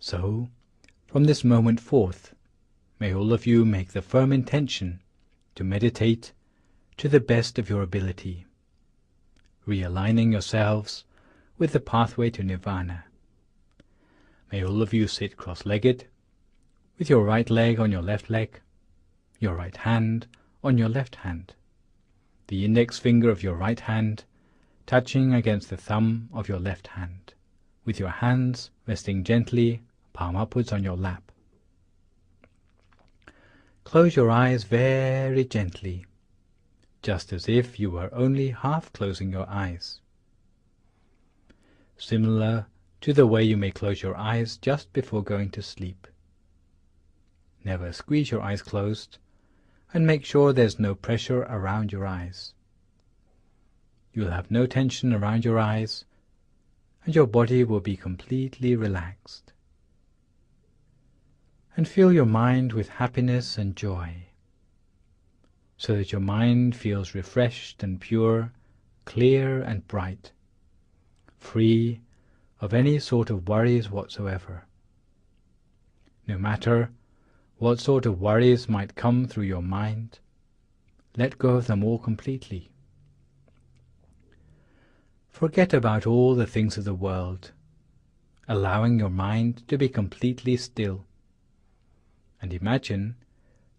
So, from this moment forth, may all of you make the firm intention to meditate to the best of your ability, realigning yourselves with the pathway to Nirvana. May all of you sit cross-legged, with your right leg on your left leg, your right hand on your left hand, the index finger of your right hand touching against the thumb of your left hand, with your hands resting gently, palm upwards on your lap. Close your eyes very gently, just as if you were only half closing your eyes, similar to the way you may close your eyes just before going to sleep. Never squeeze your eyes closed, and make sure there's no pressure around your eyes. You'll have no tension around your eyes, and your body will be completely relaxed. And fill your mind with happiness and joy, so that your mind feels refreshed and pure, clear and bright, free of any sort of worries whatsoever. No matter what sort of worries might come through your mind, let go of them all completely. Forget about all the things of the world, allowing your mind to be completely still, and imagine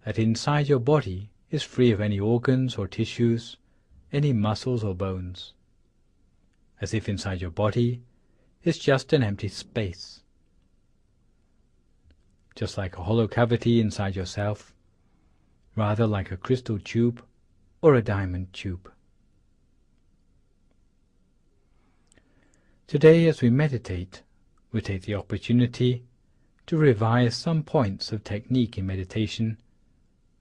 that inside your body is free of any organs or tissues, any muscles or bones, as if inside your body is just an empty space, just like a hollow cavity inside yourself, rather like a crystal tube or a diamond tube. Today, as we meditate, we take the opportunity to revise some points of technique in meditation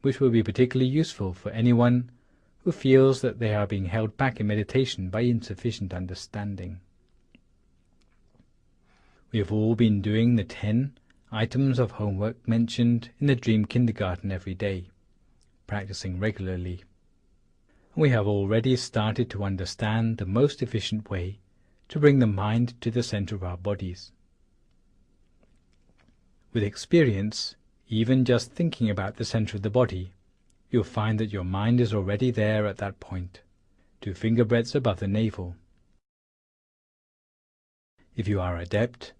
which will be particularly useful for anyone who feels that they are being held back in meditation by insufficient understanding. We have all been doing the 10 items of homework mentioned in the Dream Kindergarten every day, practicing regularly. We have already started to understand the most efficient way to bring the mind to the center of our bodies. With experience, even just thinking about the center of the body, you'll find that your mind is already there at that point, 2 finger breadths above the navel. If you are adept,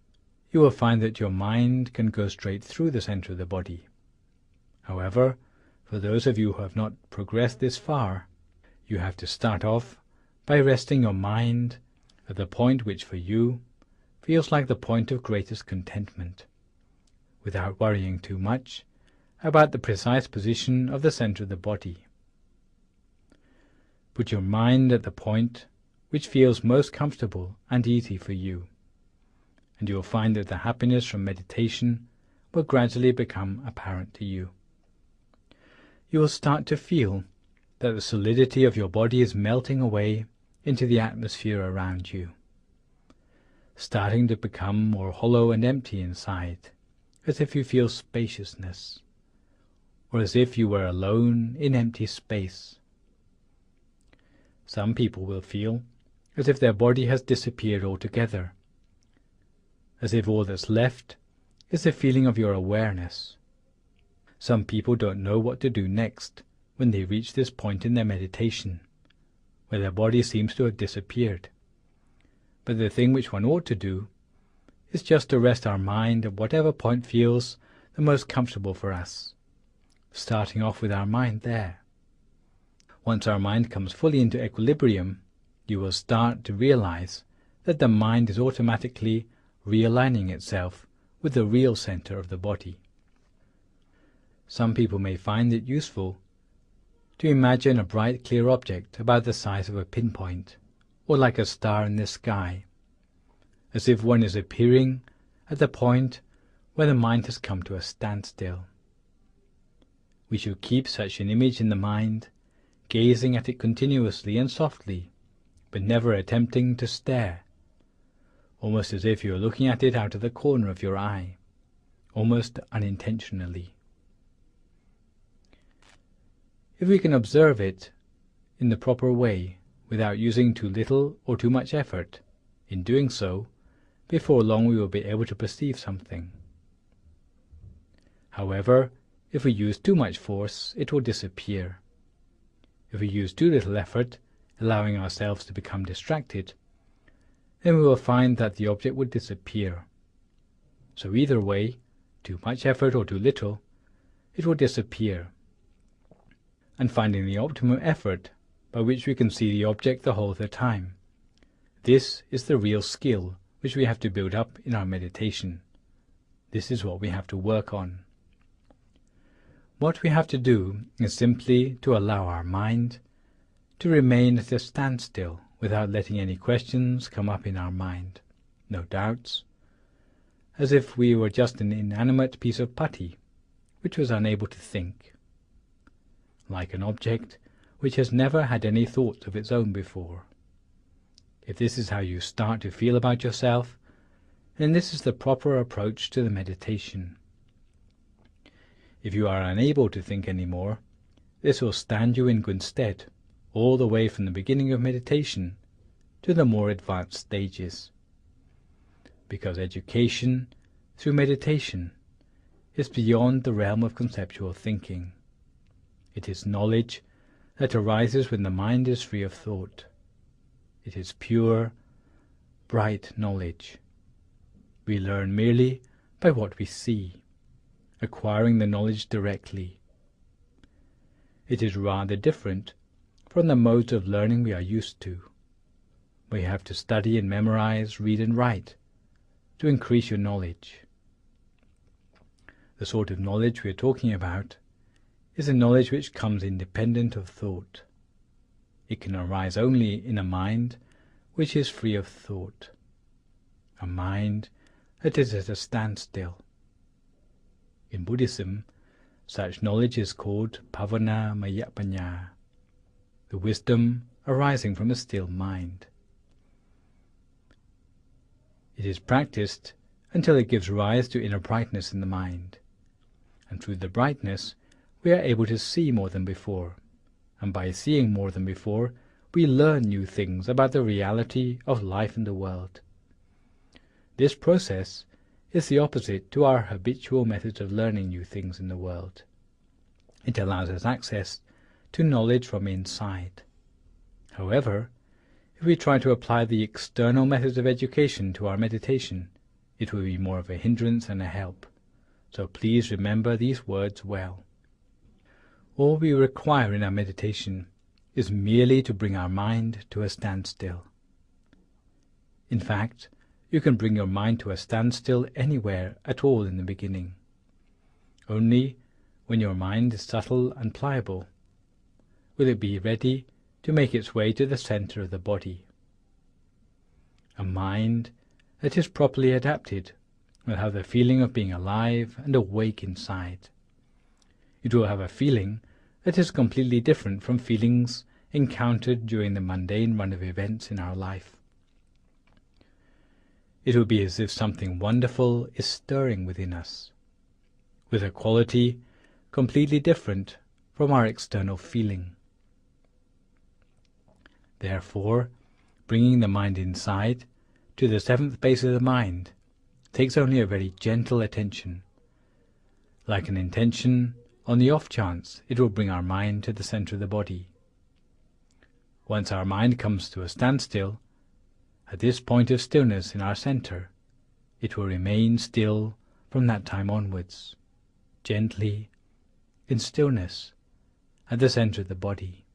you will find that your mind can go straight through the center of the body. However, for those of you who have not progressed this far, you have to start off by resting your mind at the point which for you feels like the point of greatest contentment, without worrying too much about the precise position of the center of the body. Put your mind at the point which feels most comfortable and easy for you, and you will find that the happiness from meditation will gradually become apparent to you. You will start to feel that the solidity of your body is melting away into the atmosphere around you, starting to become more hollow and empty inside, as if you feel spaciousness, or as if you were alone in empty space. Some people will feel as if their body has disappeared altogether, as if all that's left is the feeling of your awareness. Some people don't know what to do next when they reach this point in their meditation, where their body seems to have disappeared. But the thing which one ought to do is just to rest our mind at whatever point feels the most comfortable for us, starting off with our mind there. Once our mind comes fully into equilibrium, you will start to realize that the mind is automatically realigning itself with the real center of the body. Some people may find it useful to imagine a bright, clear object about the size of a pinpoint, or like a star in the sky, as if one is appearing at the point where the mind has come to a standstill. We should keep such an image in the mind, gazing at it continuously and softly, but never attempting to stare, almost as if you are looking at it out of the corner of your eye, almost unintentionally. If we can observe it in the proper way, without using too little or too much effort, in doing so, before long we will be able to perceive something. However, if we use too much force, it will disappear. If we use too little effort, allowing ourselves to become distracted, then we will find that the object would disappear. So either way, too much effort or too little, it will disappear. And finding the optimum effort by which we can see the object the whole of the time, this is the real skill which we have to build up in our meditation. This is what we have to work on. What we have to do is simply to allow our mind to remain at a standstill without letting any questions come up in our mind, no doubts, as if we were just an inanimate piece of putty which was unable to think, like an object which has never had any thoughts of its own before. If this is how you start to feel about yourself, then this is the proper approach to the meditation. If you are unable to think any more, this will stand you in good stead all the way from the beginning of meditation to the more advanced stages. Because education through meditation is beyond the realm of conceptual thinking. It is knowledge that arises when the mind is free of thought. It is pure, bright knowledge. We learn merely by what we see, acquiring the knowledge directly. It is rather different from the modes of learning we are used to. We have to study and memorize, read and write to increase your knowledge. The sort of knowledge we are talking about is a knowledge which comes independent of thought. It can arise only in a mind which is free of thought, a mind that is at a standstill. In Buddhism, such knowledge is called Bhavana Maya Panya, the wisdom arising from a still mind. It is practiced until it gives rise to inner brightness in the mind, and through the brightness we are able to see more than before, and by seeing more than before we learn new things about the reality of life and the world. This process is the opposite to our habitual methods of learning new things in the world. It allows us access to knowledge from inside. However, if we try to apply the external methods of education to our meditation, it will be more of a hindrance than a help. So please remember these words well. All we require in our meditation is merely to bring our mind to a standstill. In fact, you can bring your mind to a standstill anywhere at all in the beginning. Only when your mind is subtle and pliable will it be ready to make its way to the center of the body. A mind that is properly adapted will have the feeling of being alive and awake inside. It will have a feeling that is completely different from feelings encountered during the mundane run of events in our life. It will be as if something wonderful is stirring within us, with a quality completely different from our external feeling. Therefore, bringing the mind inside to the seventh base of the mind takes only a very gentle attention. Like an intention, on the off chance it will bring our mind to the center of the body. Once our mind comes to a standstill, at this point of stillness in our center, it will remain still from that time onwards, gently, in stillness, at the center of the body.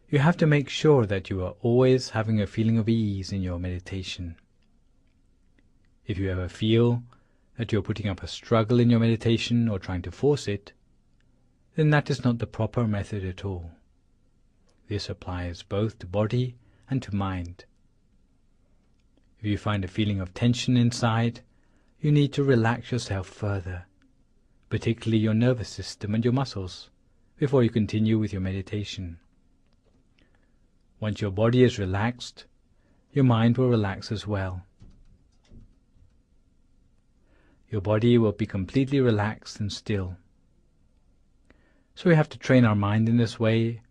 You have to make sure that you are always having a feeling of ease in your meditation. If you ever feel that you are putting up a struggle in your meditation or trying to force it, then that is not the proper method at all. This applies both to body and to mind. If you find a feeling of tension inside, you need to relax yourself further, particularly your nervous system and your muscles, before you continue with your meditation. Once your body is relaxed, your mind will relax as well. Your body will be completely relaxed and still. So we have to train our mind in this way,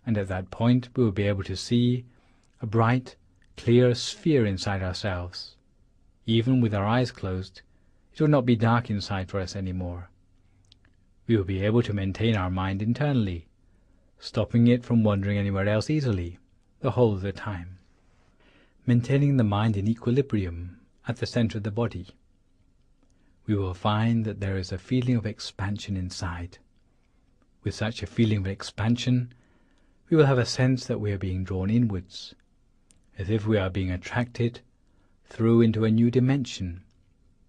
and at that point we will be able to see a bright, clear sphere inside ourselves. Even with our eyes closed, It will not be dark inside for us anymore. We will be able to maintain our mind internally, stopping it from wandering anywhere else easily, the whole of the time. Maintaining the mind in equilibrium at the center of the body, we will find that there is a feeling of expansion inside. With such a feeling of expansion, we will have a sense that we are being drawn inwards, as if we are being attracted through into a new dimension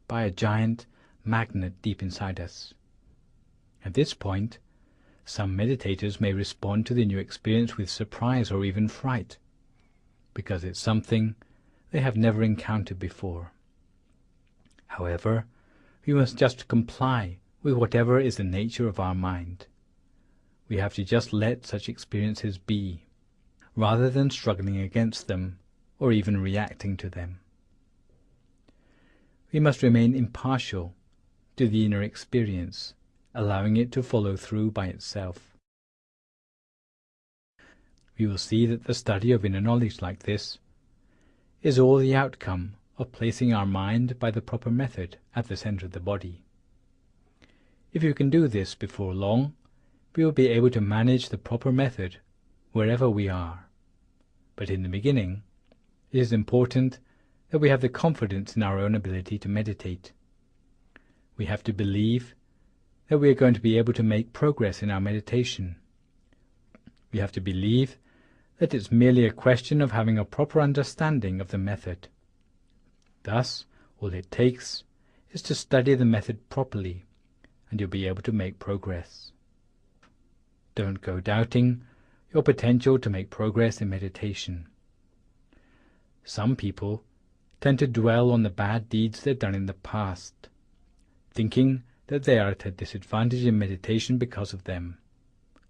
by a giant magnet deep inside us. At this point, some meditators may respond to the new experience with surprise or even fright, because it's something they have never encountered before. However, we must just comply with whatever is the nature of our mind. We have to just let such experiences be, rather than struggling against them or even reacting to them. We must remain impartial to the inner experience, allowing it to follow through by itself. We will see that the study of inner knowledge like this is all the outcome of placing our mind by the proper method at the center of the body. If you can do this before long, we will be able to manage the proper method wherever we are. But in the beginning, it is important that we have the confidence in our own ability to meditate. We have to believe that we are going to be able to make progress in our meditation. We have to believe that it's merely a question of having a proper understanding of the method. Thus, all it takes is to study the method properly, and you'll be able to make progress. Don't go doubting your potential to make progress in meditation. Some people tend to dwell on the bad deeds they've done in the past, thinking that they are at a disadvantage in meditation because of them.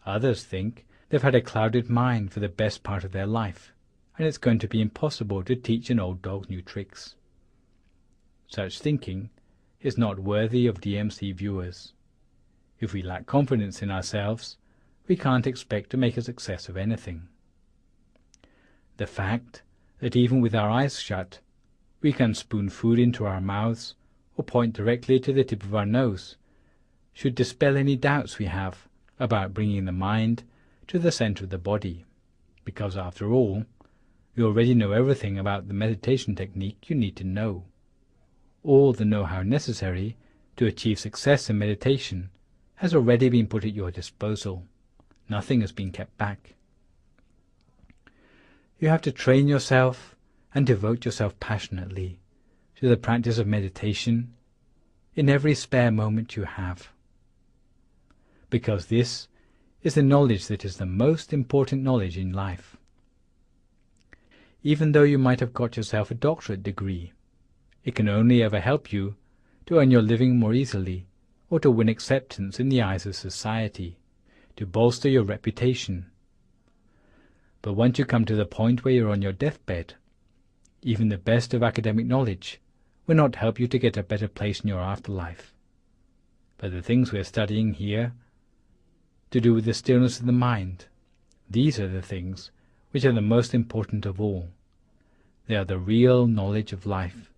Others think they've had a clouded mind for the best part of their life, and it's going to be impossible to teach an old dog new tricks. Such thinking is not worthy of DMC viewers. If we lack confidence in ourselves, we can't expect to make a success of anything. The fact that even with our eyes shut, we can spoon food into our mouths or point directly to the tip of our nose should dispel any doubts we have about bringing the mind to the center of the body, because after all, you already know everything about the meditation technique you need to know. All the know-how necessary to achieve success in meditation has already been put at your disposal. Nothing has been kept back. You have to train yourself and devote yourself passionately to the practice of meditation in every spare moment you have, because this is the knowledge that is the most important knowledge in life. Even though you might have got yourself a doctorate degree, it can only ever help you to earn your living more easily, or to win acceptance in the eyes of society, to bolster your reputation. But once you come to the point where you're on your deathbed, even the best of academic knowledge will not help you to get a better place in your afterlife. But the things we're studying here, to do with the stillness of the mind, these are the things which are the most important of all. They are the real knowledge of life,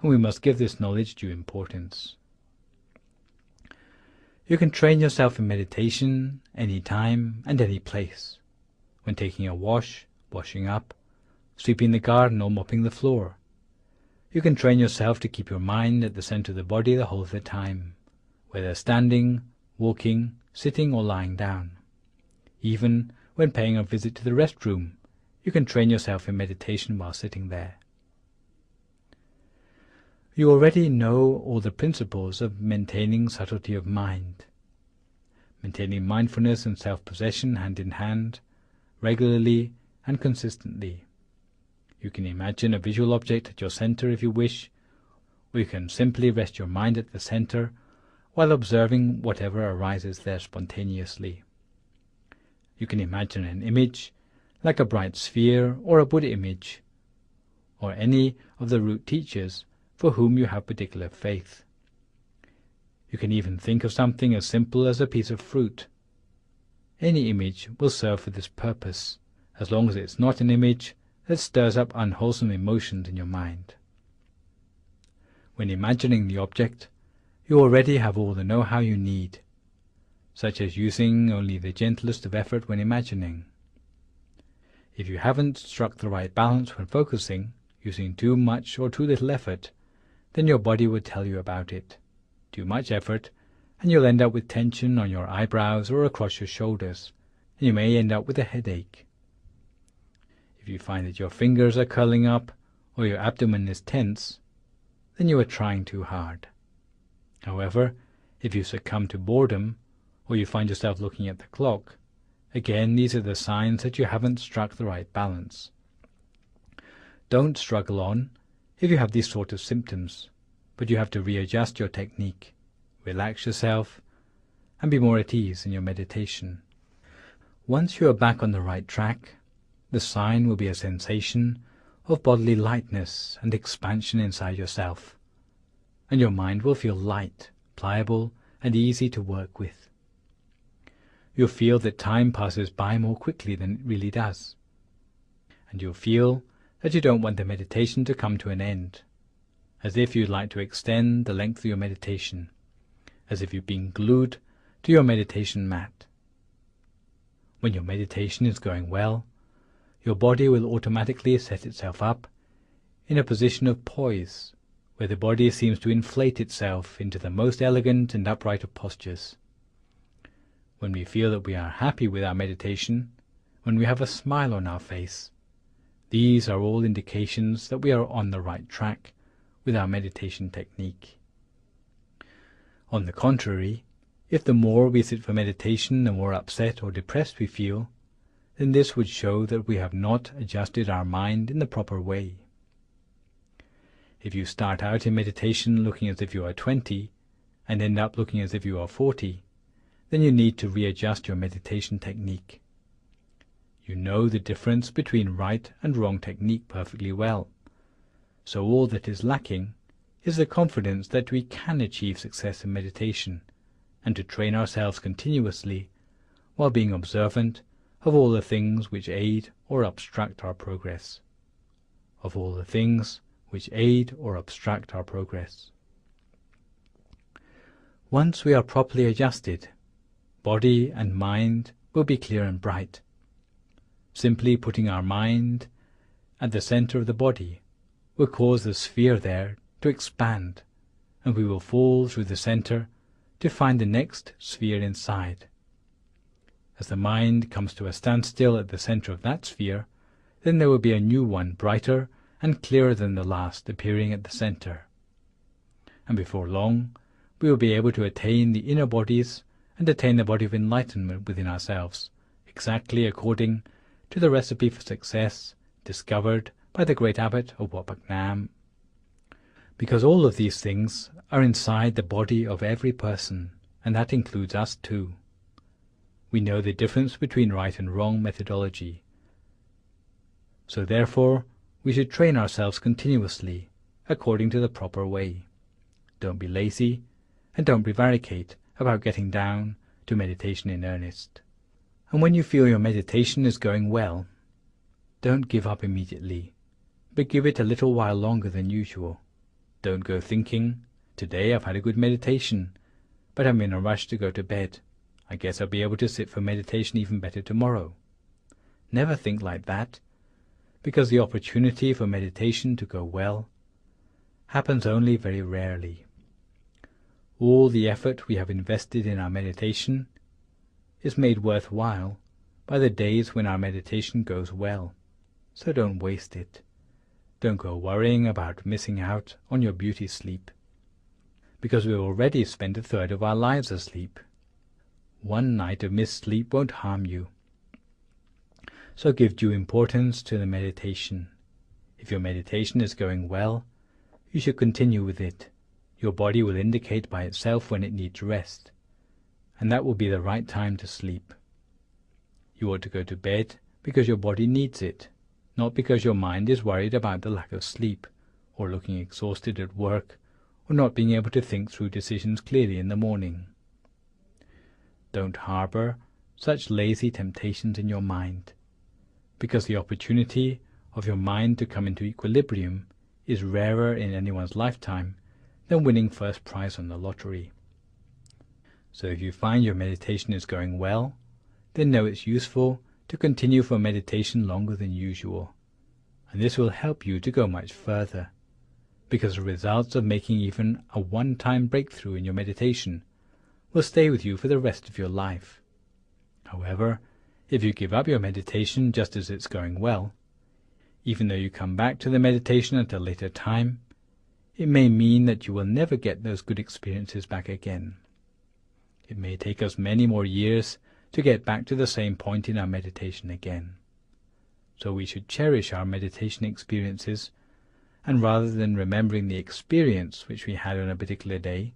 and we must give this knowledge due importance. You can train yourself in meditation any time and any place, when taking a wash, washing up, sweeping the garden or mopping the floor. You can train yourself to keep your mind at the center of the body the whole of the time, whether standing, walking, sitting or lying down. Even when paying a visit to the restroom, you can train yourself in meditation while sitting there. You already know all the principles of maintaining subtlety of mind, maintaining mindfulness and self-possession hand in hand, regularly and consistently. You can imagine a visual object at your center if you wish, or you can simply rest your mind at the center while observing whatever arises there spontaneously. You can imagine an image, like a bright sphere or a Buddha image, or any of the root teachers for whom you have particular faith. You can even think of something as simple as a piece of fruit. Any image will serve for this purpose, as long as it's not an image that stirs up unwholesome emotions in your mind. When imagining the object, you already have all the know-how you need, such as using only the gentlest of effort when imagining. If you haven't struck the right balance when focusing, using too much or too little effort, then your body will tell you about it. Too much effort, and you'll end up with tension on your eyebrows or across your shoulders, and you may end up with a headache. If you find that your fingers are curling up or your abdomen is tense, then you are trying too hard. However, if you succumb to boredom, or you find yourself looking at the clock, again these are the signs that you haven't struck the right balance. Don't struggle on if you have these sort of symptoms, but you have to readjust your technique, relax yourself, and be more at ease in your meditation. Once you are back on the right track, the sign will be a sensation of bodily lightness and expansion inside yourself, and your mind will feel light, pliable, and easy to work with. You'll feel that time passes by more quickly than it really does, and you'll feel that you don't want the meditation to come to an end, as if you'd like to extend the length of your meditation, as if you've been glued to your meditation mat. When your meditation is going well, your body will automatically set itself up in a position of poise, where the body seems to inflate itself into the most elegant and upright of postures. When we feel that we are happy with our meditation, when we have a smile on our face, these are all indications that we are on the right track with our meditation technique. On the contrary, if the more we sit for meditation, the more upset or depressed we feel, then this would show that we have not adjusted our mind in the proper way. If you start out in meditation looking as if you are 20 and end up looking as if you are 40, then you need to readjust your meditation technique. You know the difference between right and wrong technique perfectly well, so all that is lacking is the confidence that we can achieve success in meditation, and to train ourselves continuously while being observant of all the things which aid or obstruct our progress. Of all the things which aid or obstruct our progress. Once we are properly adjusted, body and mind will be clear and bright. Simply putting our mind at the center of the body will cause the sphere there to expand, and we will fall through the center to find the next sphere inside. As the mind comes to a standstill at the center of that sphere, then there will be a new one, brighter and clearer than the last, appearing at the center. And before long, we will be able to attain the inner bodies and attain the body of enlightenment within ourselves, exactly according to the recipe for success discovered by the great abbot of Wat Phak Nam. Because all of these things are inside the body of every person, and that includes us too. We know the difference between right and wrong methodology. So therefore, we should train ourselves continuously, according to the proper way. Don't be lazy, and don't prevaricate about getting down to meditation in earnest. And when you feel your meditation is going well, don't give up immediately, but give it a little while longer than usual. Don't go thinking, today I've had a good meditation, but I'm in a rush to go to bed. I guess I'll be able to sit for meditation even better tomorrow. Never think like that, because the opportunity for meditation to go well happens only very rarely. All the effort we have invested in our meditation is made worthwhile by the days when our meditation goes well, so don't waste it. Don't go worrying about missing out on your beauty sleep, because we've already spent a third of our lives asleep. One night of missed sleep won't harm you. So give due importance to the meditation. If your meditation is going well, you should continue with it. Your body will indicate by itself when it needs rest, and that will be the right time to sleep. You ought to go to bed because your body needs it, not because your mind is worried about the lack of sleep, or looking exhausted at work, or not being able to think through decisions clearly in the morning. Don't harbor such lazy temptations in your mind, because the opportunity of your mind to come into equilibrium is rarer in anyone's lifetime than winning first prize on the lottery. So if you find your meditation is going well, then know it's useful to continue for meditation longer than usual, and this will help you to go much further, because the results of making even a one-time breakthrough in your meditation will stay with you for the rest of your life. However, if you give up your meditation just as it's going well, even though you come back to the meditation at a later time, it may mean that you will never get those good experiences back again. It may take us many more years to get back to the same point in our meditation again. So we should cherish our meditation experiences, and rather than remembering the experience which we had on a particular day,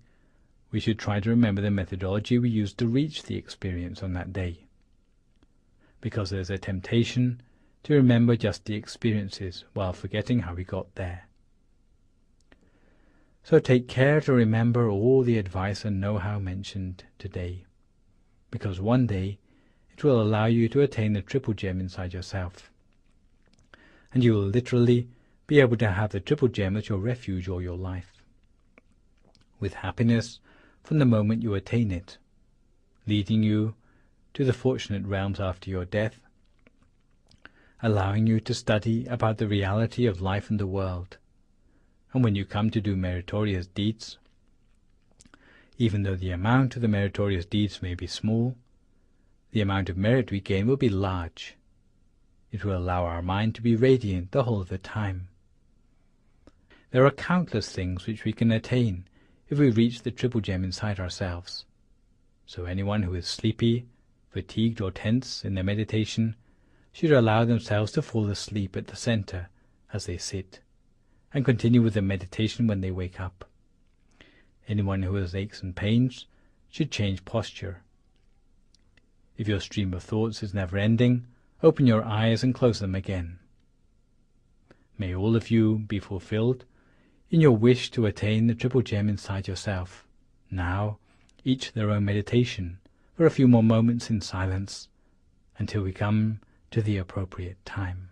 we should try to remember the methodology we used to reach the experience on that day. Because there's a temptation to remember just the experiences while forgetting how we got there. So take care to remember all the advice and know-how mentioned today, because one day it will allow you to attain the triple gem inside yourself, and you will literally be able to have the triple gem as your refuge all your life, with happiness from the moment you attain it, leading you to the fortunate realms after your death, allowing you to study about the reality of life and the world. And when you come to do meritorious deeds, even though the amount of the meritorious deeds may be small, the amount of merit we gain will be large. It will allow our mind to be radiant the whole of the time. There are countless things which we can attain if we reach the triple gem inside ourselves. So anyone who is sleepy, fatigued or tense in their meditation should allow themselves to fall asleep at the center as they sit, and continue with the meditation when they wake up. Anyone who has aches and pains should change posture. If your stream of thoughts is never-ending, open your eyes and close them again. May all of you be fulfilled in your wish to attain the triple gem inside yourself. Now, each their own meditation for a few more moments in silence until we come to the appropriate time.